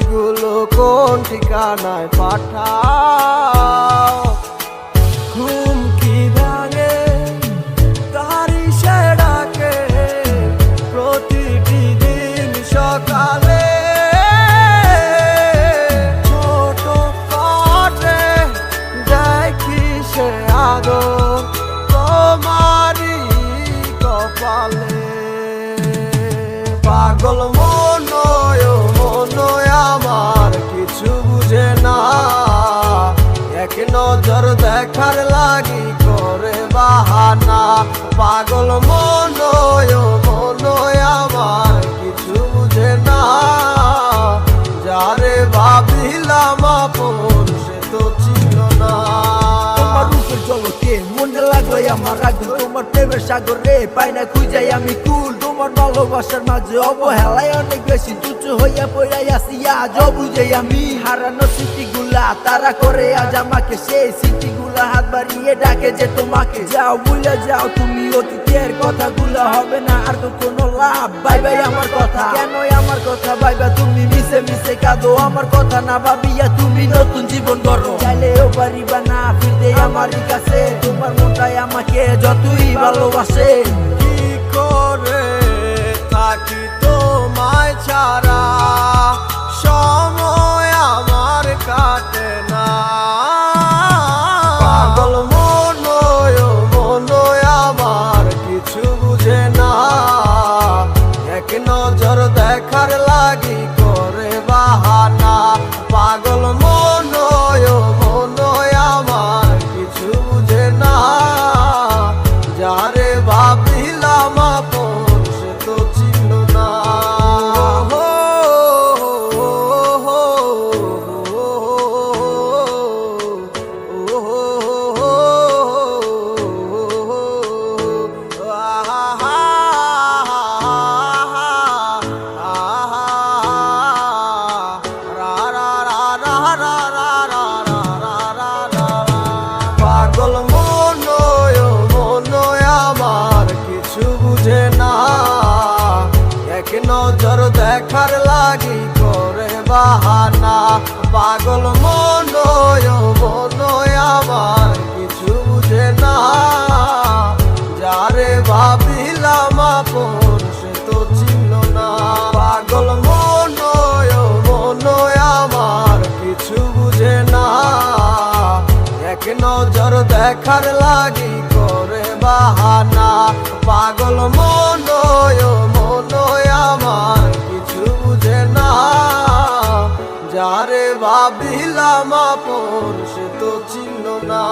চিঠিগুলো কোন ঠিকানায় পাঠাও? ঘুমকি ভাঙে তারি সে ডাকে প্রতিটি দিন সকালে। ছোট কাটে দেখি সে আদর তোমারই কপালে। পাগল মনয় আমার কিছু বুঝে না, এক নজর দেখার লাগি করে বাহানা। পাগল মনয় আমার কিছু বুঝে না, যারে ভাবিলাম আপন সে তো ছিল না। তোমার রূপের জগতে মনে লাগলো আমার আগুন, তোমার প্রেমের সাগরে পাই না খুঁজাই আমি কুল। তোমার ভালোবাসার মাঝে অবহেলায় অনেক বেশি তুচ্ছ হইয়া পড়াই আসি আজ বুঝে আমি। হারানো স্মৃতিগুলা তারা করে আজ আমাকে, সেই স্মৃতিগুলা হাত বাড়িয়ে ডাকে যে তোমাকে। যাও ভুলে যাও তুমি অতীতের কথাগুলা, হবে না আর তো কোনো লাভ। বাই বাই আমার কথা, কেন আমার কথা ভাইবা তুমি মিশে মিশে কাঁদো? আমার কথা না ভাবিয়া তুমি নতুন জীবন গড়ো, চাইলেও পারিবা না ফিরতে আমারই কাছে। তোমার মনটাই আমাকে যতই ভালোবাসে। কি করে থাকি তোমায় ছাড়া, সময় আমার কাটে না। পাগল মনয় আমার কিছু বুঝে না, এক নজর দেখার লাগি করে বাহানা। পাগল মনয় আমার কিছু বুঝে না, যারে ভাবিলাম আপন সে তো ছিল না। পাগল মনয় আমার কিছু বুঝে না, এক নজর দেখার লাগি করে বাহানা। পাগল মনয় আমার কিছু বুঝে না, যারে ভাবিলাম আপন সে তো ছিল না। পাগল মনয় আমার কিছু বুঝে না, এক নজর দেখার লাগি করে বাহানা। পাগল মনয় আমার কিছু বুঝে না, যারে ভাবিলাম আপন সে তো ছিল না।